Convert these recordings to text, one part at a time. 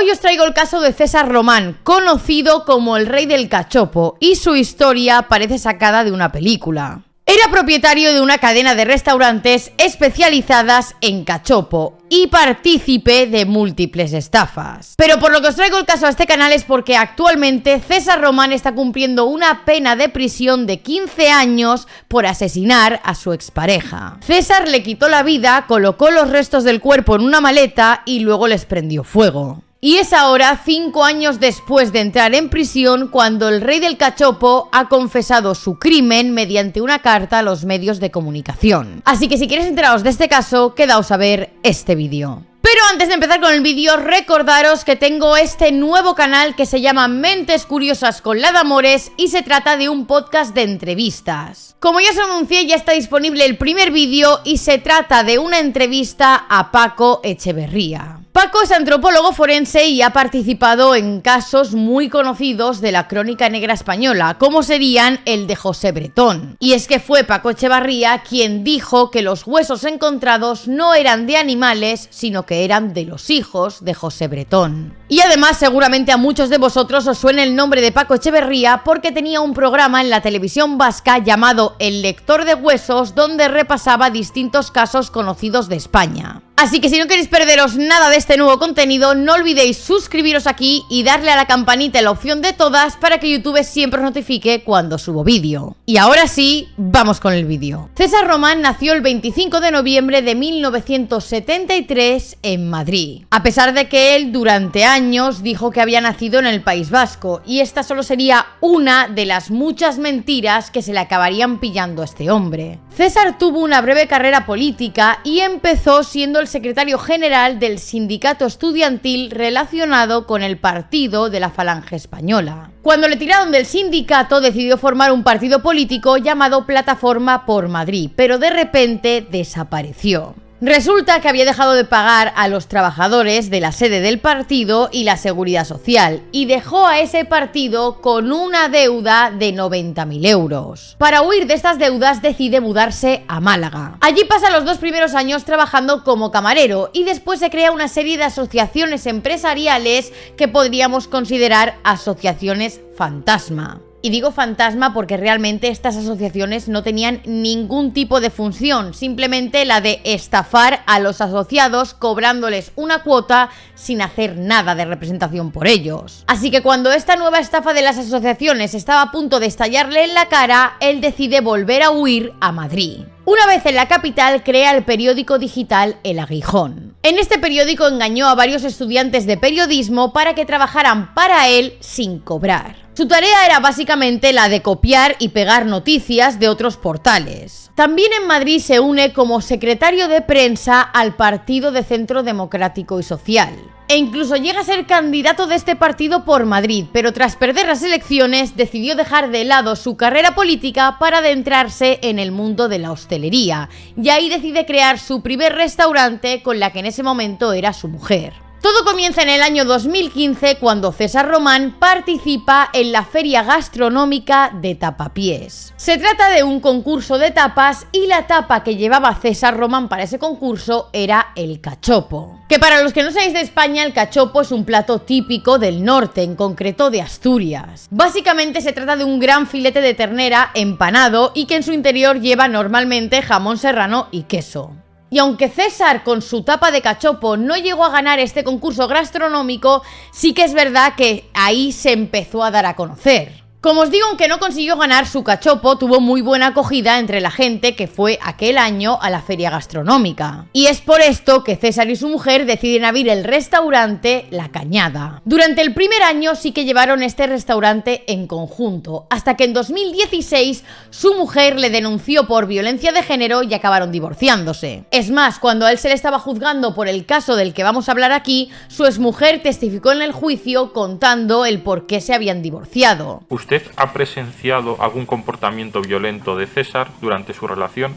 Hoy os traigo el caso de César Román, conocido como el rey del cachopo, y su historia parece sacada de una película. Era propietario de una cadena de restaurantes especializadas en cachopo y partícipe de múltiples estafas. Pero por lo que os traigo el caso a este canal es porque actualmente César Román está cumpliendo una pena de prisión de 15 años por asesinar a su expareja. César le quitó la vida, colocó los restos del cuerpo en una maleta y luego les prendió fuego. Y es ahora, 5 años después de entrar en prisión, cuando el rey del cachopo ha confesado su crimen mediante una carta a los medios de comunicación. Así que si queréis enteraros de este caso, quedaos a ver este vídeo. Pero antes de empezar con el vídeo, recordaros que tengo este nuevo canal que se llama Mentes Curiosas con Lada Amores y se trata de un podcast de entrevistas. Como ya os anuncié, ya está disponible el primer vídeo y se trata de una entrevista a Paco Echeverría. Paco es antropólogo forense y ha participado en casos muy conocidos de la crónica negra española, como serían el de José Bretón. Y es que fue Paco Echeverría quien dijo que los huesos encontrados no eran de animales, sino que eran de los hijos de José Bretón. Y además, seguramente a muchos de vosotros os suene el nombre de Paco Echeverría porque tenía un programa en la televisión vasca llamado El Lector de Huesos, donde repasaba distintos casos conocidos de España. Así que si no queréis perderos nada de este nuevo contenido, no olvidéis suscribiros aquí y darle a la campanita en la opción de todas para que YouTube siempre os notifique cuando subo vídeo. Y ahora sí, vamos con el vídeo. César Román nació el 25 de noviembre de 1973 en Madrid. A pesar de que él durante años dijo que había nacido en el País Vasco, y esta solo sería una de las muchas mentiras que se le acabarían pillando a este hombre. César tuvo una breve carrera política y empezó siendo el secretario general del sindicato estudiantil relacionado con el partido de la Falange Española. Cuando le tiraron del sindicato, decidió formar un partido político llamado Plataforma por Madrid, pero de repente desapareció. Resulta que había dejado de pagar a los trabajadores de la sede del partido y la seguridad social, y dejó a ese partido con una deuda de 90.000 euros. Para huir de estas deudas decide mudarse a Málaga. Allí pasa los 2 primeros años trabajando como camarero y después se crea una serie de asociaciones empresariales que podríamos considerar asociaciones fantasma. Y digo fantasma porque realmente estas asociaciones no tenían ningún tipo de función, simplemente la de estafar a los asociados cobrándoles una cuota sin hacer nada de representación por ellos. Así que cuando esta nueva estafa de las asociaciones estaba a punto de estallarle en la cara, él decide volver a huir a Madrid. Una vez en la capital, crea el periódico digital El Aguijón. En este periódico engañó a varios estudiantes de periodismo para que trabajaran para él sin cobrar. Su tarea era básicamente la de copiar y pegar noticias de otros portales. También en Madrid se une como secretario de prensa al Partido de Centro Democrático y Social. E incluso llega a ser candidato de este partido por Madrid, pero tras perder las elecciones decidió dejar de lado su carrera política para adentrarse en el mundo de la hostelería, y ahí decide crear su primer restaurante con la que en ese momento era su mujer. Todo comienza en el año 2015 cuando César Román participa en la Feria Gastronómica de Tapapiés. Se trata de un concurso de tapas y la tapa que llevaba César Román para ese concurso era el cachopo. Que para los que no seáis de España, el cachopo es un plato típico del norte, en concreto de Asturias. Básicamente se trata de un gran filete de ternera empanado y que en su interior lleva normalmente jamón serrano y queso. Y aunque César con su tapa de cachopo no llegó a ganar este concurso gastronómico, sí que es verdad que ahí se empezó a dar a conocer. Como os digo, aunque no consiguió ganar, su cachopo tuvo muy buena acogida entre la gente que fue aquel año a la feria gastronómica. Y es por esto que César y su mujer deciden abrir el restaurante La Cañada. Durante el primer año sí que llevaron este restaurante en conjunto, hasta que en 2016 su mujer le denunció por violencia de género y acabaron divorciándose. Es más, cuando a él se le estaba juzgando por el caso del que vamos a hablar aquí, su exmujer testificó en el juicio contando el por qué se habían divorciado. ¿Usted ha presenciado algún comportamiento violento de César durante su relación?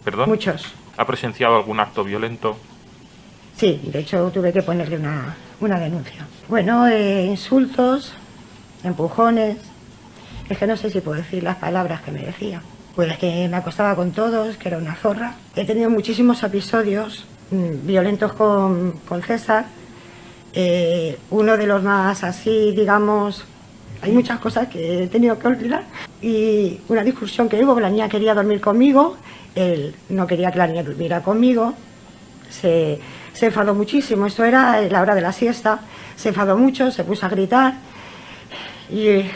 ¿Perdón? Muchos. ¿Ha presenciado algún acto violento? Sí, de hecho tuve que ponerle una denuncia. Bueno, insultos, empujones. Es que no sé si puedo decir las palabras que me decía. Pues que me acostaba con todos, que era una zorra. He tenido muchísimos episodios violentos con César, Uno de los más así, digamos, hay muchas cosas que he tenido que olvidar. Y una discusión que hubo, la niña quería dormir conmigo, él no quería que la niña durmiera conmigo, se enfadó muchísimo, esto era la hora de la siesta, se enfadó mucho, se puso a gritar y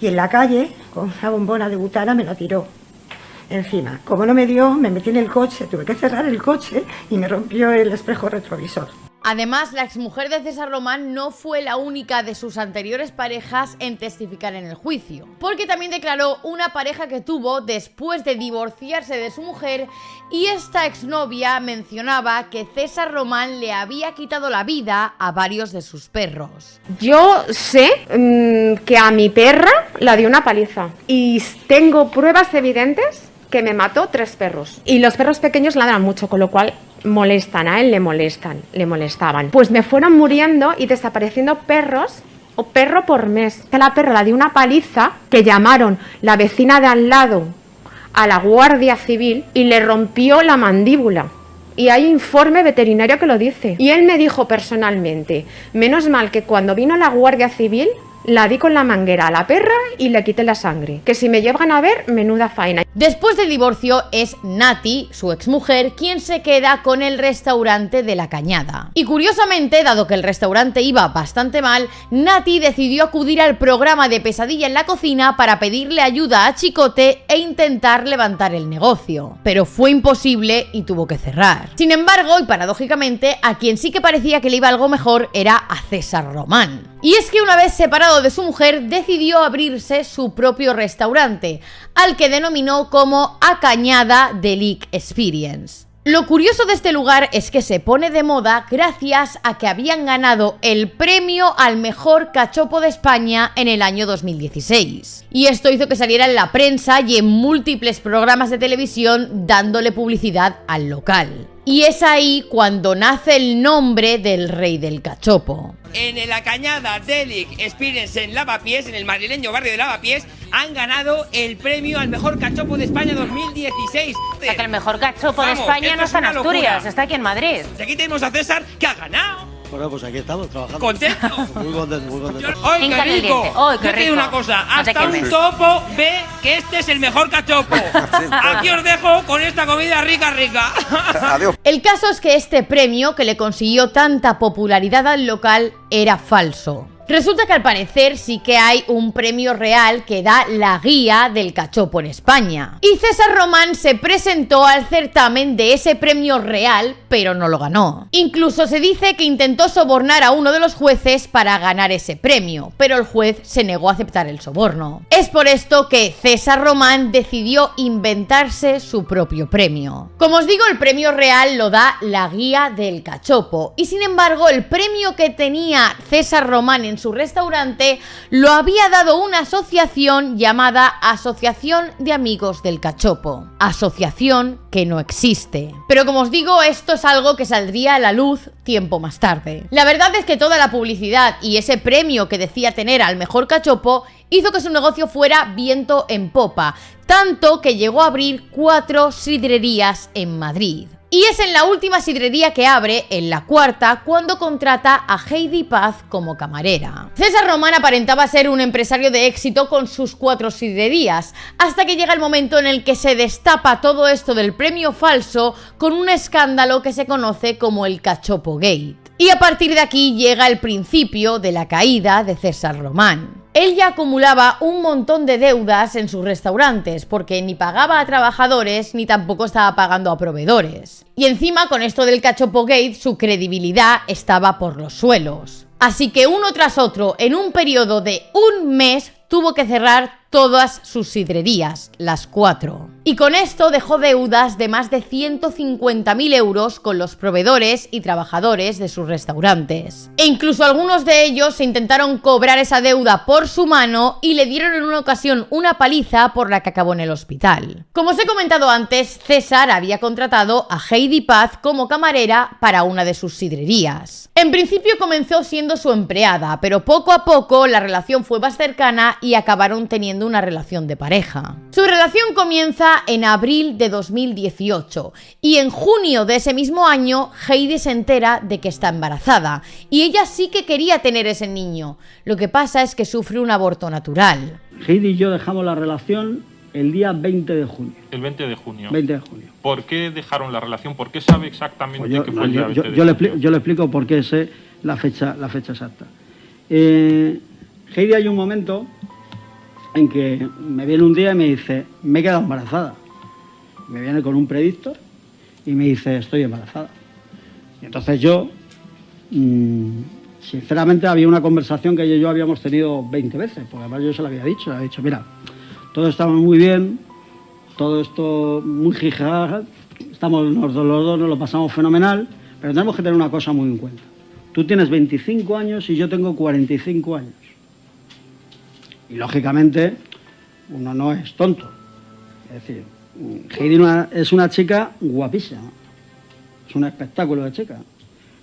en la calle, con una bombona de butana, me la tiró encima. Como no me dio, me metí en el coche, tuve que cerrar el coche y me rompió el espejo retrovisor. Además, la exmujer de César Román no fue la única de sus anteriores parejas en testificar en el juicio, porque también declaró una pareja que tuvo después de divorciarse de su mujer, y esta exnovia mencionaba que César Román le había quitado la vida a varios de sus perros. Yo sé que a mi perra la dio una paliza y tengo pruebas evidentes que me mató 3 perros. Y los perros pequeños ladran mucho, con lo cual molestan, a él le molestaban. Pues me fueron muriendo y desapareciendo perros, o perro por mes. Que la perra la dio una paliza que llamaron la vecina de al lado a la Guardia Civil y le rompió la mandíbula. Y hay informe veterinario que lo dice. Y él me dijo personalmente, menos mal que cuando vino la Guardia Civil la di con la manguera a la perra y le quité la sangre. Que si me llegan a ver, menuda faena. Después del divorcio es Nati, su exmujer, quien se queda con el restaurante de La Cañada. Y curiosamente, dado que el restaurante iba bastante mal, Nati decidió acudir al programa de Pesadilla en la Cocina para pedirle ayuda a Chicote e intentar levantar el negocio. Pero fue imposible y tuvo que cerrar. Sin embargo, y paradójicamente, a quien sí que parecía que le iba algo mejor era a César Román. Y es que una vez separado de su mujer, decidió abrirse su propio restaurante, al que denominó como A Cañada Delic Experience. Lo curioso de este lugar es que se pone de moda gracias a que habían ganado el premio al mejor cachopo de España en el año 2016. Y esto hizo que saliera en la prensa y en múltiples programas de televisión dándole publicidad al local. Y es ahí cuando nace el nombre del rey del cachopo. En la Cañada Delic Experience en Lavapiés, en el madrileño barrio de Lavapiés, han ganado el premio al mejor cachopo de España 2016. O sea, que el mejor cachopo de España no está en Asturias, está aquí en Madrid. Y aquí tenemos a César, que ha ganado. Bueno, pues aquí estamos trabajando. ¿Contento? Muy contento, muy contento. ¡Ay, qué rico! ¡Ay, qué Yo te digo rico! una cosa, No te hasta un quemes. topo ve que este es el mejor cachopo. Aquí os dejo con esta comida rica, rica. Adiós. El caso es que este premio, que le consiguió tanta popularidad al local, era falso. Resulta que al parecer sí que hay un premio real que da la guía del cachopo en España. Y César Román se presentó al certamen de ese premio real, pero no lo ganó. Incluso se dice que intentó sobornar a uno de los jueces para ganar ese premio, pero el juez se negó a aceptar el soborno. Es por esto que César Román decidió inventarse su propio premio. Como os digo, el premio real lo da la guía del cachopo, y sin embargo el premio que tenía César Román en su restaurante lo había dado una asociación llamada Asociación de Amigos del Cachopo. Asociación que no existe. Pero como os digo, esto es algo que saldría a la luz tiempo más tarde. La verdad es que toda la publicidad y ese premio que decía tener al mejor cachopo hizo que su negocio fuera viento en popa, tanto que llegó a abrir 4 sidrerías en Madrid. Y es en la última sidrería que abre, en la cuarta, cuando contrata a Heidi Paz como camarera. César Román aparentaba ser un empresario de éxito con sus 4 sidrerías, hasta que llega el momento en el que se destapa todo esto del premio falso con un escándalo que se conoce como el Cachopo Gate. Y a partir de aquí llega el principio de la caída de César Román. Él ya acumulaba un montón de deudas en sus restaurantes, porque ni pagaba a trabajadores ni tampoco estaba pagando a proveedores. Y encima, con esto del Cachopo Gate, su credibilidad estaba por los suelos. Así que uno tras otro, en un periodo de un mes, tuvo que cerrar todas sus sidrerías, las 4. Y con esto dejó deudas de más de 150.000 euros con los proveedores y trabajadores de sus restaurantes. E incluso algunos de ellos se intentaron cobrar esa deuda por su mano y le dieron en una ocasión una paliza por la que acabó en el hospital. Como os he comentado antes, César había contratado a Heidi Paz como camarera para una de sus sidrerías. En principio comenzó siendo su empleada, pero poco a poco la relación fue más cercana y acabaron teniendo una relación de pareja. Su relación comienza en abril de 2018 y en junio de ese mismo año Heidi se entera de que está embarazada y ella sí que quería tener ese niño. Lo que pasa es que sufre un aborto natural. Heidi y yo dejamos la relación el día 20 de junio. El 20 de junio. 20 de junio. ¿Por qué dejaron la relación? ¿Por qué sabe exactamente que fue el día 20 de junio? Yo le explico por qué sé la fecha exacta. Heidi, hay un momento en que me viene un día y me dice, me he quedado embarazada. Me viene con un predictor y me dice, estoy embarazada. Y entonces yo, sinceramente, había una conversación que ella y yo habíamos tenido 20 veces, porque además yo se lo había dicho. Le había dicho, mira, todo estaba muy bien, todo esto muy jijaja, estamos los dos, nos lo pasamos fenomenal, pero tenemos que tener una cosa muy en cuenta. Tú tienes 25 años y yo tengo 45 años. Y lógicamente uno no es tonto. Es decir, Heidi es una chica guapísima. Es un espectáculo de chica.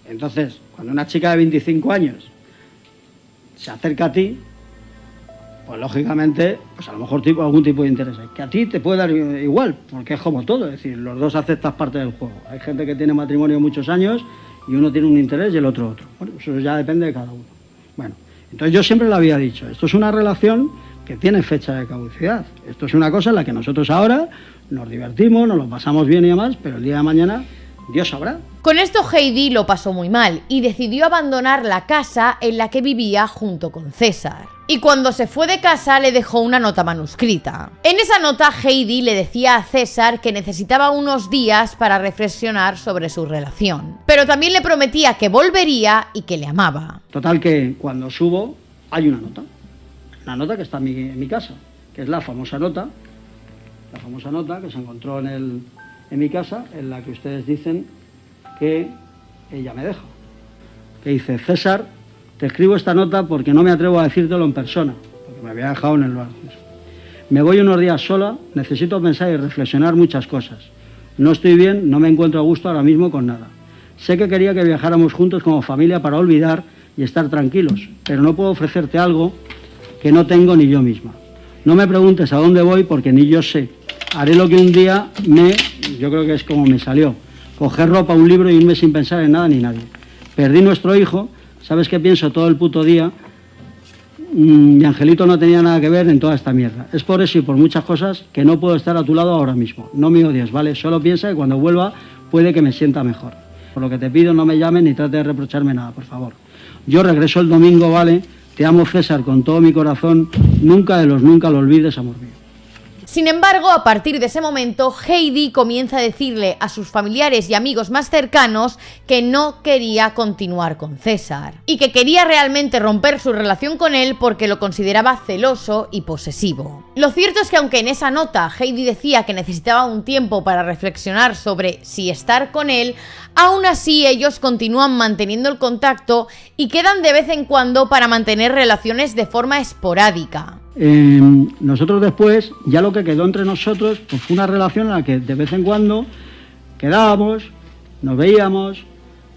Entonces, cuando una chica de 25 años se acerca a ti, pues lógicamente, pues a lo mejor algún tipo de interés. Que a ti te puede dar igual, porque es como todo. Es decir, los dos aceptas parte del juego. Hay gente que tiene matrimonio muchos años y uno tiene un interés y el otro otro. Bueno, eso ya depende de cada uno. Bueno, entonces yo siempre le había dicho, esto es una relación que tiene fecha de caducidad. Esto es una cosa en la que nosotros ahora nos divertimos, nos lo pasamos bien y demás, pero el día de mañana Dios sabrá. Con esto Heidi lo pasó muy mal y decidió abandonar la casa en la que vivía junto con César. Y cuando se fue de casa le dejó una nota manuscrita. En esa nota Heidi le decía a César que necesitaba unos días para reflexionar sobre su relación. Pero también le prometía que volvería y que le amaba. Total que cuando subo hay una nota que está en mi casa, que es la famosa nota que se encontró en mi casa, en la que ustedes dicen que ella me deja. Que dice, César, te escribo esta nota porque no me atrevo a decírtelo en persona, porque me había dejado en el bar. Me voy unos días sola, necesito pensar y reflexionar muchas cosas. No estoy bien, no me encuentro a gusto ahora mismo con nada. Sé que quería que viajáramos juntos como familia para olvidar y estar tranquilos, pero no puedo ofrecerte algo que no tengo ni yo misma. No me preguntes a dónde voy porque ni yo sé. Haré lo que un día yo creo que es como me salió, coger ropa, un libro y irme sin pensar en nada ni nadie. Perdí nuestro hijo, ¿sabes qué pienso todo el puto día? Mi angelito no tenía nada que ver en toda esta mierda. Es por eso y por muchas cosas que no puedo estar a tu lado ahora mismo. No me odies, ¿vale? Solo piensa que cuando vuelva puede que me sienta mejor. Por lo que te pido, no me llames ni trates de reprocharme nada, por favor. Yo regreso el domingo, ¿vale? Te amo, César, con todo mi corazón. Nunca lo olvides, amor mío. Sin embargo, a partir de ese momento, Heidi comienza a decirle a sus familiares y amigos más cercanos que no quería continuar con César y que quería realmente romper su relación con él porque lo consideraba celoso y posesivo. Lo cierto es que aunque en esa nota Heidi decía que necesitaba un tiempo para reflexionar sobre si estar con él, aún así ellos continúan manteniendo el contacto y quedan de vez en cuando para mantener relaciones de forma esporádica. Nosotros después, ya lo que quedó entre nosotros, pues fue una relación en la que de vez en cuando quedábamos, nos veíamos,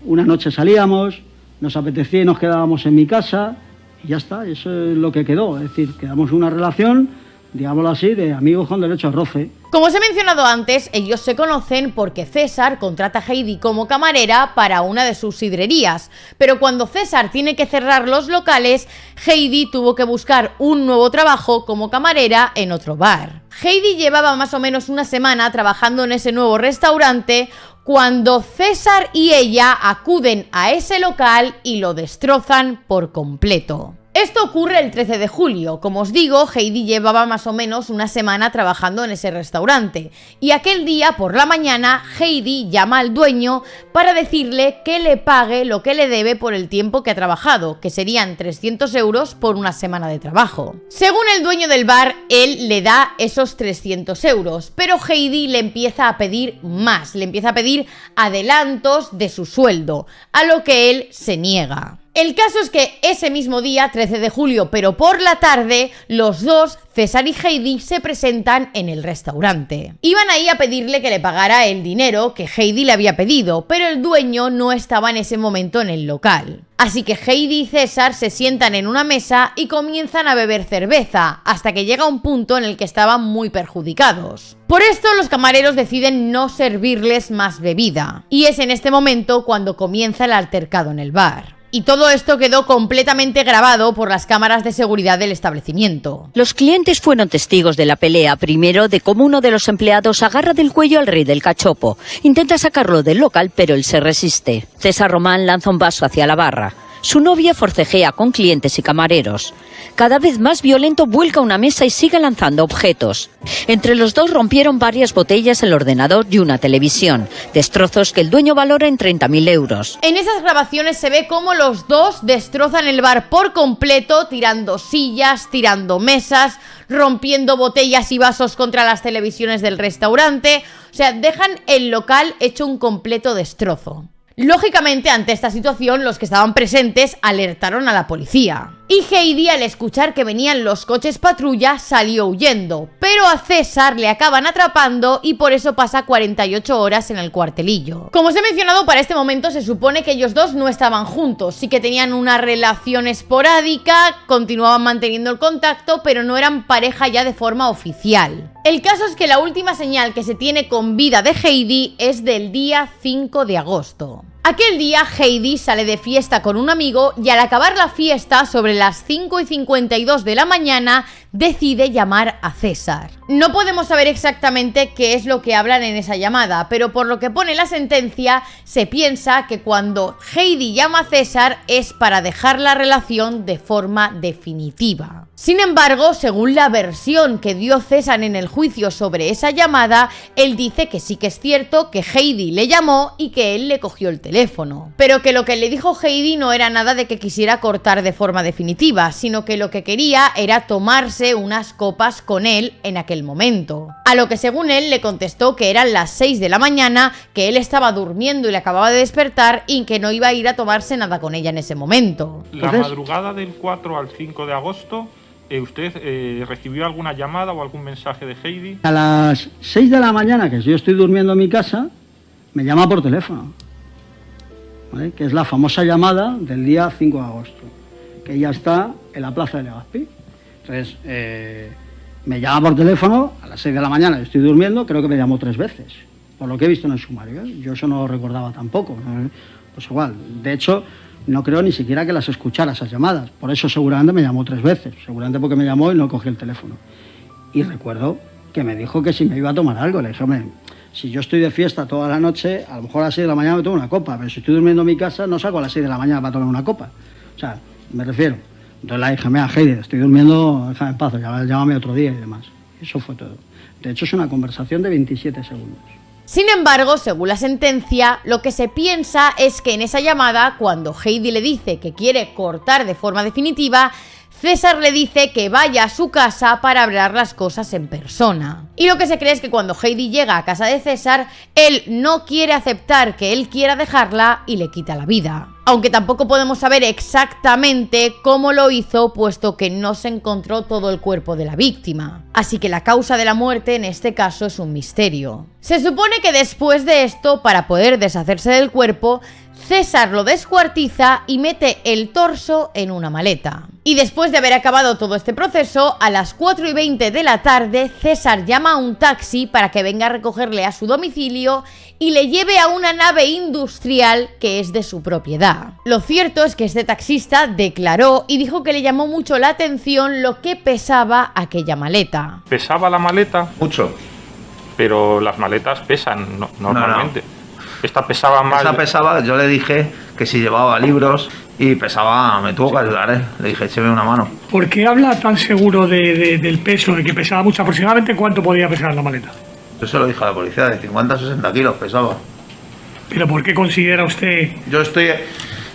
una noche salíamos, nos apetecía y nos quedábamos en mi casa y ya está, eso es lo que quedó. Es decir, quedamos una relación, digámoslo así, de amigos con derecho a roce. Como os he mencionado antes, ellos se conocen porque César contrata a Heidi como camarera para una de sus sidrerías, pero cuando César tiene que cerrar los locales, Heidi tuvo que buscar un nuevo trabajo como camarera en otro bar. Heidi llevaba más o menos una semana trabajando en ese nuevo restaurante cuando César y ella acuden a ese local y lo destrozan por completo. Esto ocurre el 13 de julio. Como os digo, Heidi llevaba más o menos una semana trabajando en ese restaurante y aquel día por la mañana Heidi llama al dueño para decirle que le pague lo que le debe por el tiempo que ha trabajado, que serían 300 euros por una semana de trabajo. Según el dueño del bar, él le da esos 300 euros, pero Heidi le empieza a pedir más, le empieza a pedir adelantos de su sueldo, a lo que él se niega. El caso es que ese mismo día, 13 de julio, pero por la tarde, los dos, César y Heidi, se presentan en el restaurante. Iban ahí a pedirle que le pagara el dinero que Heidi le había pedido, pero el dueño no estaba en ese momento en el local. Así que Heidi y César se sientan en una mesa y comienzan a beber cerveza, hasta que llega un punto en el que estaban muy perjudicados. Por esto los camareros deciden no servirles más bebida, y es en este momento cuando comienza el altercado en el bar. Y todo esto quedó completamente grabado por las cámaras de seguridad del establecimiento. Los clientes fueron testigos de la pelea, primero de cómo uno de los empleados agarra del cuello al rey del cachopo. Intenta sacarlo del local, pero él se resiste. César Román lanza un vaso hacia la barra. Su novia forcejea con clientes y camareros. Cada vez más violento, vuelca una mesa y sigue lanzando objetos. Entre los dos rompieron varias botellas, el ordenador y una televisión. Destrozos que el dueño valora en 30.000 euros. En esas grabaciones se ve cómo los dos destrozan el bar por completo, tirando sillas, tirando mesas, rompiendo botellas y vasos contra las televisiones del restaurante. O sea, dejan el local hecho un completo destrozo. Lógicamente, ante esta situación, los que estaban presentes alertaron a la policía. Y Heidi, al escuchar que venían los coches patrulla, salió huyendo. Pero a César le acaban atrapando y por eso pasa 48 horas en el cuartelillo. Como os he mencionado, para este momento se supone que ellos dos no estaban juntos. Sí que tenían una relación esporádica, continuaban manteniendo el contacto, pero no eran pareja ya de forma oficial. El caso es que la última señal que se tiene con vida de Heidi es del día 5 de agosto. Aquel día Heidi sale de fiesta con un amigo y al acabar la fiesta, sobre las 5:52 de la mañana, decide llamar a César. No podemos saber exactamente qué es lo que hablan en esa llamada, pero por lo que pone la sentencia, se piensa que cuando Heidi llama a César es para dejar la relación de forma definitiva. Sin embargo, según la versión que dio César en el juicio sobre esa llamada, él dice que sí que es cierto que Heidi le llamó y que él le cogió el teléfono, pero que lo que le dijo Heidi no era nada de que quisiera cortar de forma definitiva, sino que lo que quería era tomarse unas copas con él en aquel momento. A lo que según él le contestó que eran las 6 de la mañana, que él estaba durmiendo y le acababa de despertar y que no iba a ir a tomarse nada con ella en ese momento. La madrugada del 4 al 5 de agosto, ¿usted recibió alguna llamada o algún mensaje de Heidi? A las 6 de la mañana, que yo estoy durmiendo en mi casa, me llama por teléfono, ¿vale? Que es la famosa llamada del día 5 de agosto, que ella está en la plaza de Legazpi. Entonces, me llama por teléfono a las 6 de la mañana, yo estoy durmiendo, creo que me llamó 3 veces, por lo que he visto en el sumario, ¿eh? Yo eso no lo recordaba tampoco, ¿no? Pues igual, de hecho, no creo ni siquiera que las escuchara esas llamadas, por eso seguramente me llamó 3 veces, seguramente porque me llamó y no cogí el teléfono. Y recuerdo que me dijo que si me iba a tomar algo, le dije, hombre, si yo estoy de fiesta toda la noche, a lo mejor a las 6 de la mañana me tomo una copa, pero si estoy durmiendo en mi casa, no salgo a las 6 de la mañana para tomar una copa. O sea, me refiero. Entonces le dije, mira, Heidi, estoy durmiendo, déjame en paz, llámame otro día y demás. Eso fue todo. De hecho, es una conversación de 27 segundos. Sin embargo, según la sentencia, lo que se piensa es que en esa llamada, cuando Heidi le dice que quiere cortar de forma definitiva, César le dice que vaya a su casa para hablar las cosas en persona. Y lo que se cree es que cuando Heidi llega a casa de César, él no quiere aceptar que él quiera dejarla y le quita la vida. Aunque tampoco podemos saber exactamente cómo lo hizo, puesto que no se encontró todo el cuerpo de la víctima. Así que la causa de la muerte en este caso es un misterio. Se supone que después de esto, para poder deshacerse del cuerpo, César lo descuartiza y mete el torso en una maleta. Y después de haber acabado todo este proceso, a las 4:20 de la tarde, César llama a un taxi para que venga a recogerle a su domicilio y le lleve a una nave industrial que es de su propiedad. Lo cierto es que este taxista declaró y dijo que le llamó mucho la atención lo que pesaba aquella maleta. ¿Pesaba la maleta? Mucho. Pero las maletas pesan normalmente. No. Esta pesaba más. Esta pesaba, yo le dije que si llevaba libros y pesaba, me tuvo que ayudar, ¿eh? Le dije, écheme una mano. ¿Por qué habla tan seguro del peso, de que pesaba mucho? ¿Aproximadamente cuánto podía pesar la maleta? Yo se lo dije a la policía, de 50 a 60 kilos pesaba. ¿Pero por qué considera usted...?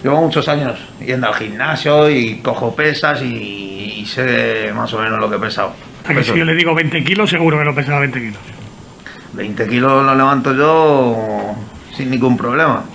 Llevo muchos años yendo al gimnasio y cojo pesas y sé más o menos lo que he pesado. ¿A que si yo le digo 20 kilos, seguro que no pesaba 20 kilos? 20 kilos lo levanto yo sin ningún problema.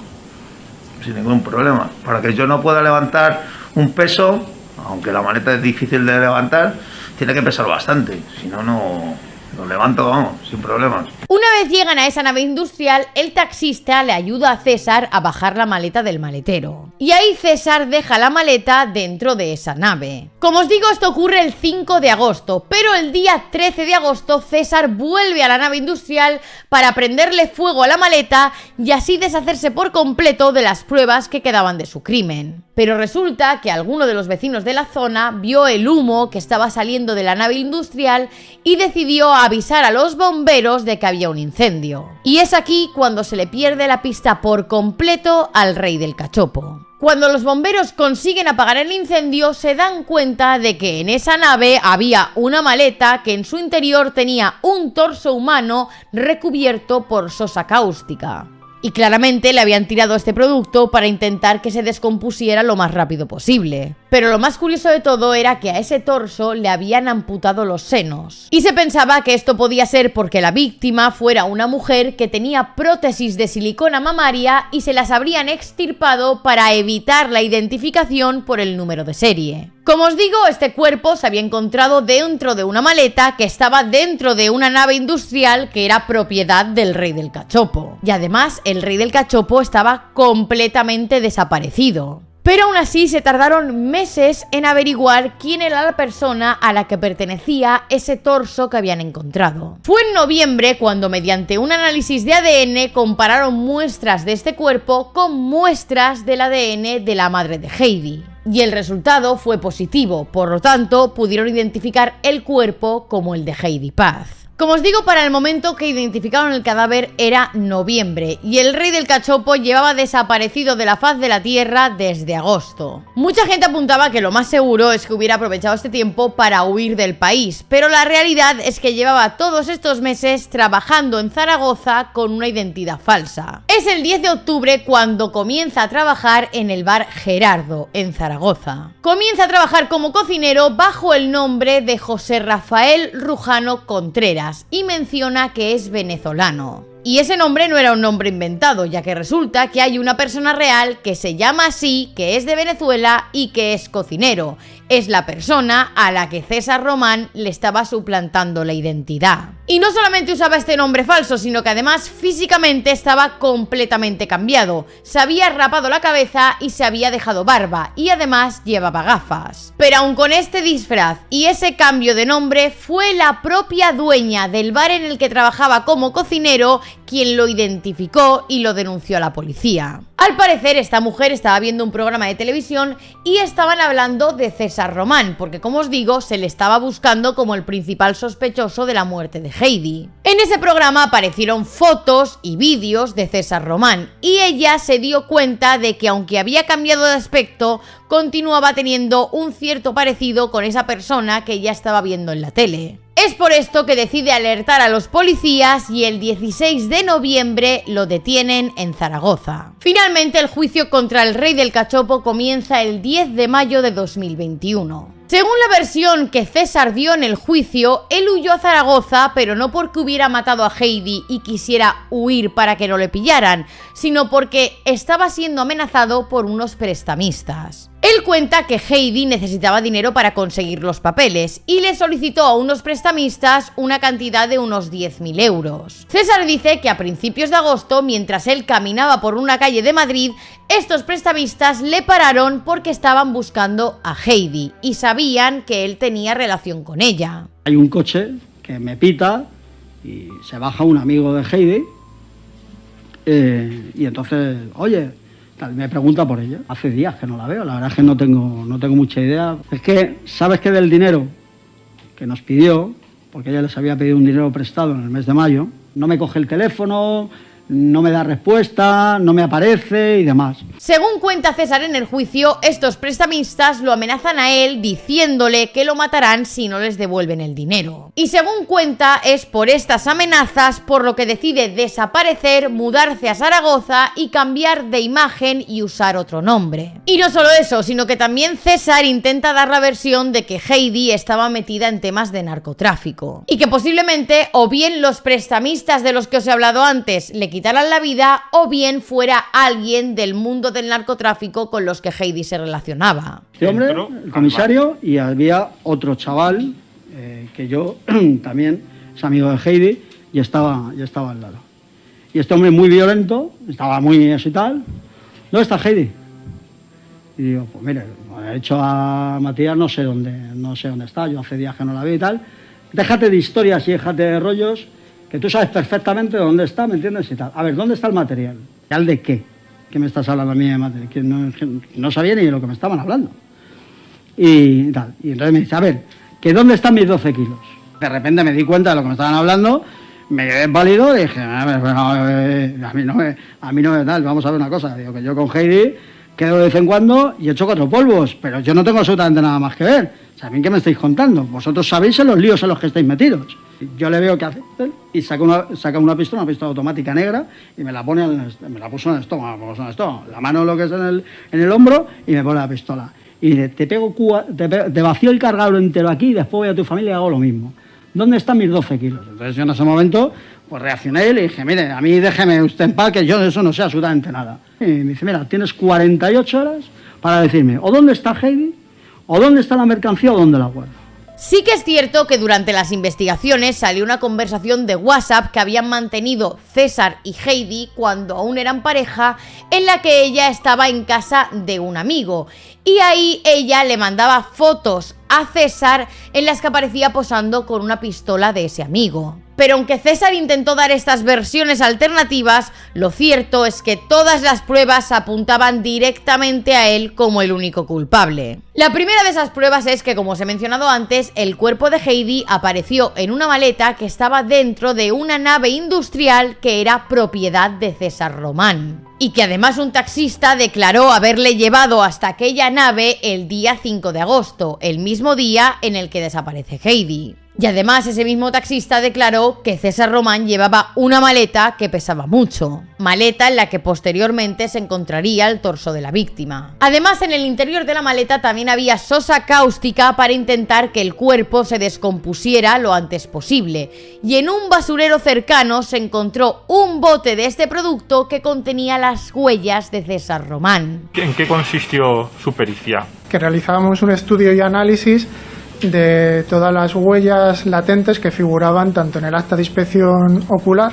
sin ningún problema. Para que yo no pueda levantar un peso, aunque la maleta es difícil de levantar, tiene que pesar bastante, si no, no lo levanto, vamos, sin problemas. Una vez llegan a esa nave industrial, el taxista le ayuda a César a bajar la maleta del maletero. Y ahí César deja la maleta dentro de esa nave. Como os digo, esto ocurre el 5 de agosto, pero el día 13 de agosto César vuelve a la nave industrial para prenderle fuego a la maleta y así deshacerse por completo de las pruebas que quedaban de su crimen. Pero resulta que alguno de los vecinos de la zona vio el humo que estaba saliendo de la nave industrial y decidió avisar a los bomberos de que había un incendio. Y es aquí cuando se le pierde la pista por completo al rey del cachopo. Cuando los bomberos consiguen apagar el incendio, se dan cuenta de que en esa nave había una maleta que en su interior tenía un torso humano recubierto por sosa cáustica. Y claramente le habían tirado este producto para intentar que se descompusiera lo más rápido posible. Pero lo más curioso de todo era que a ese torso le habían amputado los senos. Y se pensaba que esto podía ser porque la víctima fuera una mujer que tenía prótesis de silicona mamaria y se las habrían extirpado para evitar la identificación por el número de serie. Como os digo, este cuerpo se había encontrado dentro de una maleta que estaba dentro de una nave industrial que era propiedad del rey del cachopo. Y además, el rey del cachopo estaba completamente desaparecido. Pero aún así se tardaron meses en averiguar quién era la persona a la que pertenecía ese torso que habían encontrado. Fue en noviembre cuando mediante un análisis de ADN compararon muestras de este cuerpo con muestras del ADN de la madre de Heidi. Y el resultado fue positivo, por lo tanto pudieron identificar el cuerpo como el de Heidi Paz. Como os digo, para el momento que identificaron el cadáver era noviembre y el rey del cachopo llevaba desaparecido de la faz de la tierra desde agosto. Mucha gente apuntaba que lo más seguro es que hubiera aprovechado este tiempo para huir del país, pero la realidad es que llevaba todos estos meses trabajando en Zaragoza con una identidad falsa. Es el 10 de octubre cuando comienza a trabajar en el bar Gerardo, en Zaragoza. Comienza a trabajar como cocinero bajo el nombre de José Rafael Rujano Contreras y menciona que es venezolano. Y ese nombre no era un nombre inventado, ya que resulta que hay una persona real que se llama así, que es de Venezuela y que es cocinero. Es la persona a la que César Román le estaba suplantando la identidad. Y no solamente usaba este nombre falso, sino que además físicamente estaba completamente cambiado. Se había rapado la cabeza y se había dejado barba, y además llevaba gafas. Pero aun con este disfraz y ese cambio de nombre, fue la propia dueña del bar en el que trabajaba como cocinero quien lo identificó y lo denunció a la policía. Al parecer, esta mujer estaba viendo un programa de televisión y estaban hablando de César Román, porque como os digo, se le estaba buscando como el principal sospechoso de la muerte de Heidi. En ese programa aparecieron fotos y vídeos de César Román y ella se dio cuenta de que aunque había cambiado de aspecto, continuaba teniendo un cierto parecido con esa persona que ella estaba viendo en la tele. Es por esto que decide alertar a los policías y el 16 de noviembre lo detienen en Zaragoza. Finalmente, el juicio contra el rey del cachopo comienza el 10 de mayo de 2021. Según la versión que César dio en el juicio, él huyó a Zaragoza, pero no porque hubiera matado a Heidi y quisiera huir para que no le pillaran, sino porque estaba siendo amenazado por unos prestamistas. Él cuenta que Heidi necesitaba dinero para conseguir los papeles y le solicitó a unos prestamistas una cantidad de unos 10.000 euros. César dice que a principios de agosto, mientras él caminaba por una calle de Madrid, estos prestamistas le pararon porque estaban buscando a Heidi y sabían que él tenía relación con ella. Hay un coche que me pita y se baja un amigo de Heidi y entonces, oye, me pregunta por ella. Hace días que no la veo, la verdad es que no tengo mucha idea. Es que, ¿sabes qué? Del dinero que nos pidió, porque ella les había pedido un dinero prestado en el mes de mayo, no me coge el teléfono, no me da respuesta, no me aparece y demás. Según cuenta César en el juicio, estos prestamistas lo amenazan a él diciéndole que lo matarán si no les devuelven el dinero. Y según cuenta, es por estas amenazas por lo que decide desaparecer, mudarse a Zaragoza y cambiar de imagen y usar otro nombre. Y no solo eso, sino que también César intenta dar la versión de que Heidi estaba metida en temas de narcotráfico. Y que posiblemente o bien los prestamistas de los que os he hablado antes le quitaran la vida o bien fuera alguien del mundo del narcotráfico con los que Heidi se relacionaba. Este hombre, el comisario, y había otro chaval que yo también es amigo de Heidi y estaba al lado. Y este hombre muy violento, estaba muy eso y tal. ¿Dónde está Heidi? Y digo, pues mire, he hecho a Matías, no sé dónde está, yo hace días que no la vi y tal. Déjate de historias y déjate de rollos, que tú sabes perfectamente dónde está, ¿me entiendes? Y tal. A ver, ¿dónde está el material? ¿Material de qué? ¿Qué me estás hablando a mí de material? Que no sabía ni de lo que me estaban hablando. Y tal. Y entonces me dice, a ver, ¿que dónde están mis 12 kilos? De repente me di cuenta de lo que me estaban hablando, me quedé válido y dije, a ver, bueno, a mí no me tal, vamos a ver una cosa. Digo que yo con Heidi quedo de vez en cuando y echo 4 polvos, pero yo no tengo absolutamente nada más que ver. O sea, ¿a mí qué me estáis contando? Vosotros sabéis en los líos en los que estáis metidos. Yo le veo que hace y saca una pistola automática negra y me la puso en el estómago, la mano lo que es en el hombro y me pone la pistola. Y te vacío el cargador entero aquí y después voy a tu familia y hago lo mismo. ¿Dónde están mis 12 kilos? Entonces yo en ese momento pues reaccioné y le dije, mire, a mí déjeme usted en paz, que yo de eso no sé absolutamente nada. Y me dice, mira, tienes 48 horas para decirme o dónde está Heidi, o dónde está la mercancía o dónde la guardo. Sí que es cierto que durante las investigaciones salió una conversación de WhatsApp que habían mantenido César y Heidi cuando aún eran pareja, en la que ella estaba en casa de un amigo. Y ahí ella le mandaba fotos a César en las que aparecía posando con una pistola de ese amigo. Pero aunque César intentó dar estas versiones alternativas, lo cierto es que todas las pruebas apuntaban directamente a él como el único culpable. La primera de esas pruebas es que, como os he mencionado antes, el cuerpo de Heidi apareció en una maleta que estaba dentro de una nave industrial que era propiedad de César Román. Y que además un taxista declaró haberle llevado hasta aquella nave el día 5 de agosto, el mismo día en el que desaparece Heidi. Y además ese mismo taxista declaró que César Román llevaba una maleta que pesaba mucho, maleta en la que posteriormente se encontraría el torso de la víctima. Además, en el interior de la maleta también había sosa cáustica para intentar que el cuerpo se descompusiera lo antes posible, y en un basurero cercano se encontró un bote de este producto que contenía las huellas de César Román. ¿En qué consistió su pericia? Que realizábamos un estudio y análisis de todas las huellas latentes que figuraban tanto en el acta de inspección ocular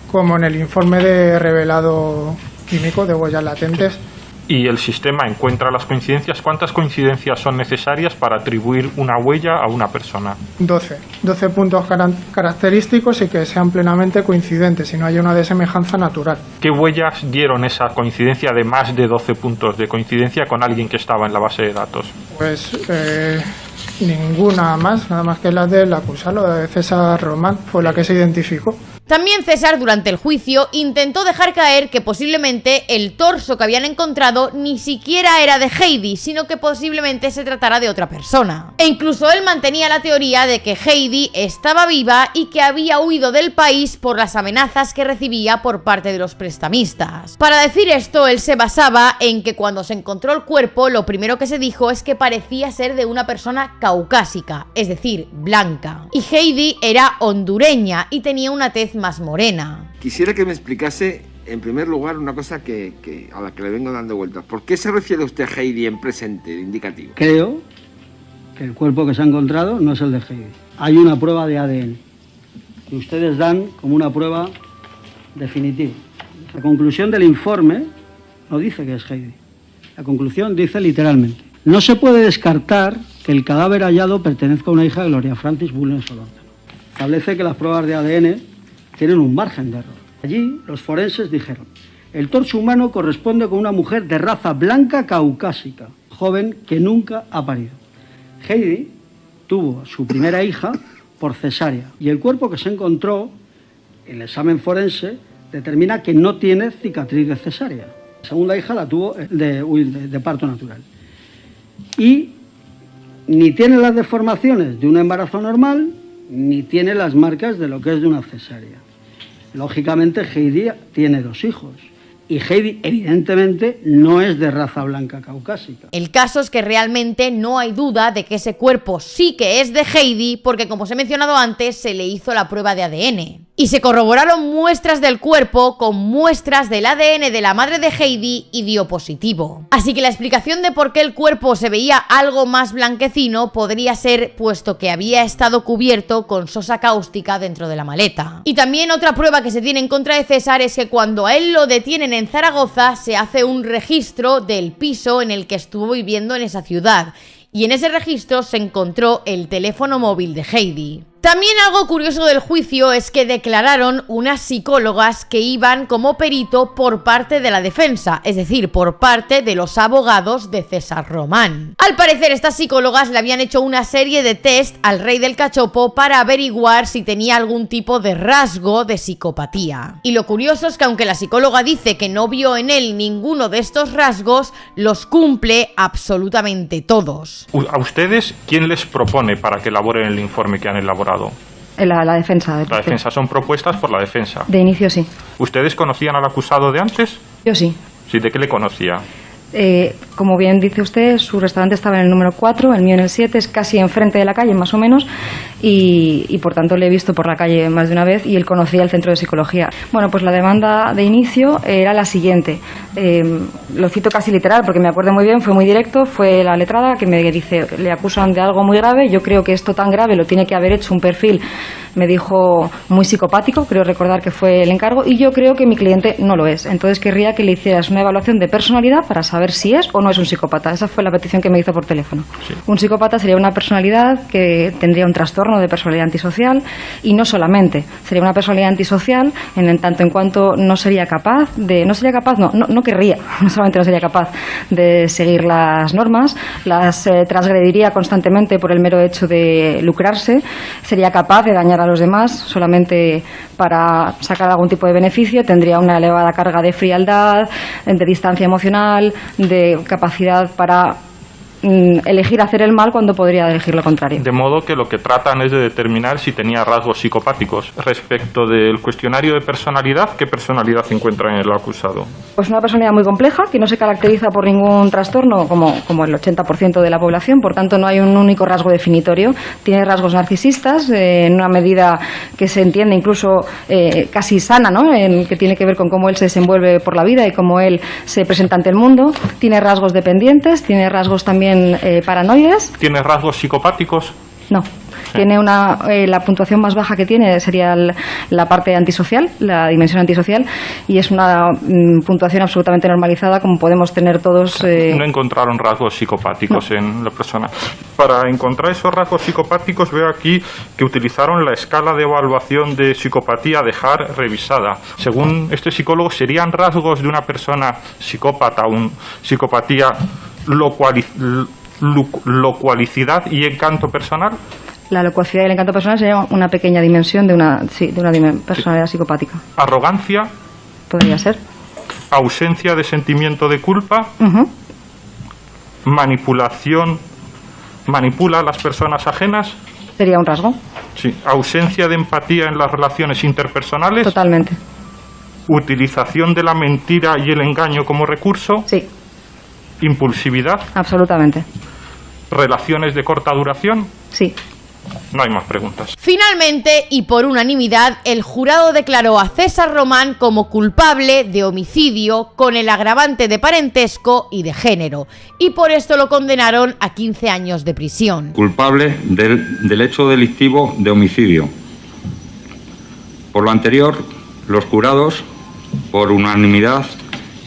como en el informe de revelado químico de huellas latentes. Y el sistema encuentra las coincidencias. ¿Cuántas coincidencias son necesarias para atribuir una huella a una persona? 12 puntos característicos y que sean plenamente coincidentes, si no hay una de semejanza natural. ¿Qué huellas dieron esa coincidencia de más de 12 puntos de coincidencia con alguien que estaba en la base de datos? Pues ninguna más, nada más que la del acusado, la de César Román, fue la que se identificó. También César, durante el juicio, intentó dejar caer que posiblemente el torso que habían encontrado ni siquiera era de Heidi, sino que posiblemente se tratara de otra persona. E incluso él mantenía la teoría de que Heidi estaba viva y que había huido del país por las amenazas que recibía por parte de los prestamistas. Para decir esto, él se basaba en que cuando se encontró el cuerpo, lo primero que se dijo es que parecía ser de una persona caucásica, es decir, blanca. Y Heidi era hondureña y tenía una tez más morena. Quisiera que me explicase, en primer lugar, una cosa a la que le vengo dando vueltas. ¿Por qué se refiere usted a Heidi en presente, indicativo? Creo que el cuerpo que se ha encontrado no es el de Heidi. Hay una prueba de ADN que ustedes dan como una prueba definitiva. La conclusión del informe no dice que es Heidi. La conclusión dice literalmente: no se puede descartar que el cadáver hallado pertenezca a una hija de Gloria Francis Bulnes Solórzano. Establece que las pruebas de ADN tienen un margen de error. Allí, los forenses dijeron: el torso humano corresponde con una mujer de raza blanca caucásica, joven que nunca ha parido. Heidi tuvo a su primera hija por cesárea y el cuerpo que se encontró, el examen forense, determina que no tiene cicatriz de cesárea. La segunda hija la tuvo de parto natural. Y ni tiene las deformaciones de un embarazo normal, ni tiene las marcas de lo que es de una cesárea. Lógicamente, Heidi tiene 2 hijos. Y Heidi, evidentemente, no es de raza blanca caucásica. El caso es que realmente no hay duda de que ese cuerpo sí que es de Heidi, porque, como os he mencionado antes, se le hizo la prueba de ADN. Y se corroboraron muestras del cuerpo con muestras del ADN de la madre de Heidi y dio positivo. Así que la explicación de por qué el cuerpo se veía algo más blanquecino podría ser puesto que había estado cubierto con sosa cáustica dentro de la maleta. Y también otra prueba que se tiene en contra de César es que cuando a él lo detienen en Zaragoza se hace un registro del piso en el que estuvo viviendo en esa ciudad. Y en ese registro se encontró el teléfono móvil de Heidi. También algo curioso del juicio es que declararon unas psicólogas que iban como perito por parte de la defensa, es decir, por parte de los abogados de César Román. Al parecer estas psicólogas le habían hecho una serie de test al rey del cachopo para averiguar si tenía algún tipo de rasgo de psicopatía. Y lo curioso es que aunque la psicóloga dice que no vio en él ninguno de estos rasgos, los cumple absolutamente todos. ¿A ustedes quién les propone para que elaboren el informe que han elaborado? La defensa. La defensa son propuestas por la defensa. De inicio sí. ¿Ustedes conocían al acusado de antes? Yo sí. Sí, ¿de qué le conocía? Como bien dice usted, su restaurante estaba en el número 4, el mío en el 7, es casi enfrente de la calle, más o menos, y por tanto le he visto por la calle más de una vez y él conocía el centro de psicología. Bueno, pues la demanda de inicio era la siguiente. Lo cito casi literal porque me acuerdo muy bien, fue muy directo, fue la letrada que me dice, le acusan de algo muy grave, yo creo que esto tan grave lo tiene que haber hecho un perfil, me dijo, muy psicopático, creo recordar que fue el encargo, y yo creo que mi cliente no lo es. Entonces querría que le hicieras una evaluación de personalidad para saber si es o no es un psicópata. Esa fue la petición que me hizo por teléfono. Sí. Un psicópata sería una personalidad que tendría un trastorno de personalidad antisocial, y no solamente, sería una personalidad antisocial en tanto en cuanto no sería capaz, no querría, no solamente no sería capaz de seguir las normas, las transgrediría constantemente por el mero hecho de lucrarse, sería capaz de dañar a los demás solamente para sacar algún tipo de beneficio, tendría una elevada carga de frialdad, de distancia emocional, de capacidad para elegir hacer el mal cuando podría elegir lo contrario. De modo que lo que tratan es de determinar si tenía rasgos psicopáticos. Respecto del cuestionario de personalidad, ¿qué personalidad encuentra en el acusado? Pues una personalidad muy compleja, que no se caracteriza por ningún trastorno, como el 80% de la población, por tanto no hay un único rasgo definitorio. Tiene rasgos narcisistas, en una medida que se entiende incluso casi sana, ¿no? Que tiene que ver con cómo él se desenvuelve por la vida y cómo él se presenta ante el mundo. Tiene rasgos dependientes, tiene rasgos también paranoides. ¿Tiene rasgos psicopáticos? No. Tiene la puntuación más baja que tiene sería la parte antisocial, la dimensión antisocial, y es una puntuación absolutamente normalizada como podemos tener todos. No encontraron rasgos psicopáticos en la persona. Para encontrar esos rasgos psicopáticos veo aquí que utilizaron la escala de evaluación de psicopatía de Hart revisada. Según este psicólogo, ¿serían rasgos de una persona psicópata, psicopatía, locuacidad y encanto personal? La locuacidad y el encanto personal sería una pequeña dimensión de una personalidad psicopática. ¿Arrogancia? Podría ser. ¿Ausencia de sentimiento de culpa? ¿Manipulación? ¿Manipula a las personas ajenas? Sería un rasgo. Sí. ¿Ausencia de empatía en las relaciones interpersonales? Totalmente. ¿Utilización de la mentira y el engaño como recurso? Sí. ¿Impulsividad? Absolutamente. ¿Relaciones de corta duración? Sí. No hay más preguntas. Finalmente, y por unanimidad, el jurado declaró a César Román como culpable de homicidio con el agravante de parentesco y de género, y por esto lo condenaron a 15 años de prisión. Culpable del hecho delictivo de homicidio. Por lo anterior, los jurados, por unanimidad,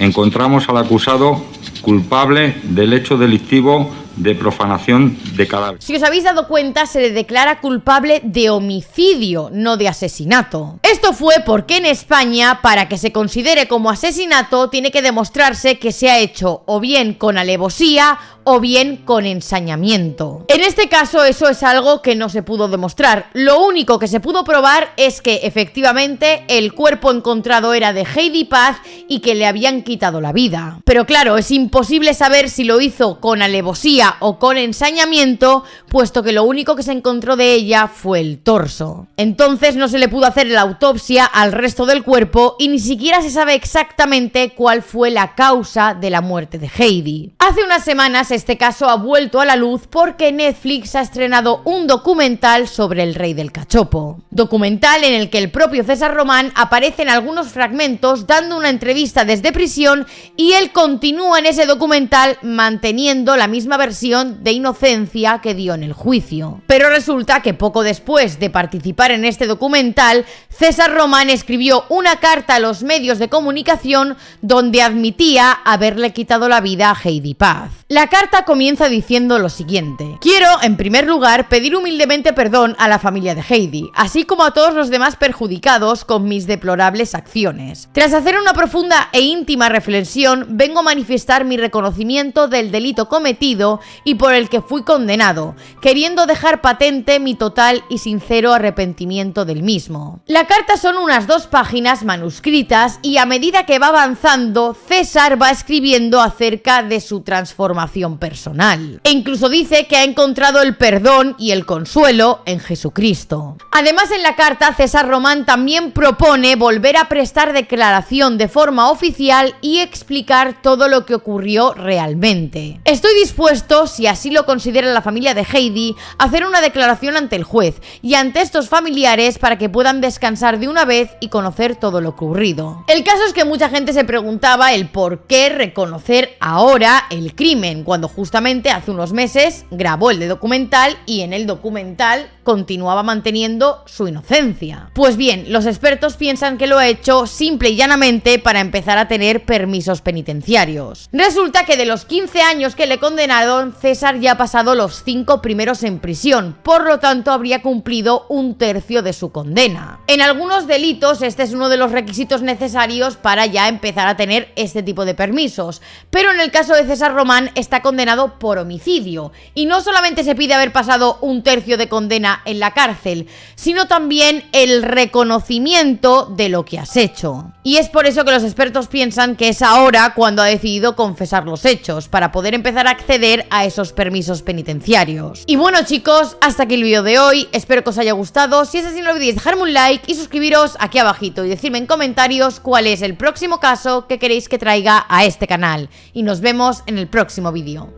encontramos al acusado culpable del hecho delictivo de profanación de cadáver. Si os habéis dado cuenta, se le declara culpable de homicidio, no de asesinato. Esto fue porque en España, para que se considere como asesinato, tiene que demostrarse que se ha hecho o bien con alevosía o bien con ensañamiento. En este caso eso es algo que no se pudo demostrar. Lo único que se pudo probar es que efectivamente el cuerpo encontrado era de Heidi Paz y que le habían quitado la vida. Pero claro, es imposible saber si lo hizo con alevosía o con ensañamiento fallecimiento, puesto que lo único que se encontró de ella fue el torso. Entonces no se le pudo hacer la autopsia al resto del cuerpo y ni siquiera se sabe exactamente cuál fue la causa de la muerte de Heidi. Hace unas semanas este caso ha vuelto a la luz porque Netflix ha estrenado un documental sobre el rey del cachopo. Documental en el que el propio César Román aparece en algunos fragmentos dando una entrevista desde prisión y él continúa en ese documental manteniendo la misma versión de inocencia que dio en el juicio. Pero resulta que poco después de participar en este documental, César Román escribió una carta a los medios de comunicación donde admitía haberle quitado la vida a Heidi Paz. La carta comienza diciendo lo siguiente: quiero, en primer lugar, pedir humildemente perdón a la familia de Heidi, así como a todos los demás perjudicados con mis deplorables acciones. Tras hacer una profunda e íntima reflexión, vengo a manifestar mi reconocimiento del delito cometido y por el que fui condenado, queriendo dejar patente mi total y sincero arrepentimiento del mismo. La carta son unas 2 páginas manuscritas y a medida que va avanzando, César va escribiendo acerca de su transformación personal. E incluso dice que ha encontrado el perdón y el consuelo en Jesucristo. Además, en la carta, César Román también propone volver a prestar declaración de forma oficial y explicar todo lo que ocurrió realmente. Estoy dispuesto, si así lo considera la familia de Heidi, a hacer una declaración ante el juez y ante estos familiares para que puedan descansar de una vez y conocer todo lo ocurrido. El caso es que mucha gente se preguntaba el por qué reconocer ahora el crimen, cuando justamente hace unos meses grabó el de documental y en el documental continuaba manteniendo su inocencia. Pues bien, los expertos piensan que lo ha hecho simple y llanamente para empezar a tener permisos penitenciarios. Resulta que de los 15 años que le condenaron, César ya ha pasado los 5 primeros en prisión, por lo tanto habría cumplido 1/3 de su condena. En algunos delitos este es uno de los requisitos necesarios para ya empezar a tener este tipo de permisos, pero en el caso de César Román está condenado por homicidio y no solamente se pide haber pasado 1/3 de condena en la cárcel, sino también el reconocimiento de lo que has hecho. Y es por eso que los expertos piensan que es ahora cuando ha decidido confesar los hechos, para poder empezar a acceder a esos permisos penitenciarios. Y bueno, chicos, hasta aquí el vídeo de hoy, espero que os haya gustado. Si es así, no olvidéis dejarme un like y suscribiros aquí abajito y decirme en comentarios cuál es el próximo caso que queréis que traiga a este canal. Y nos vemos en el próximo vídeo.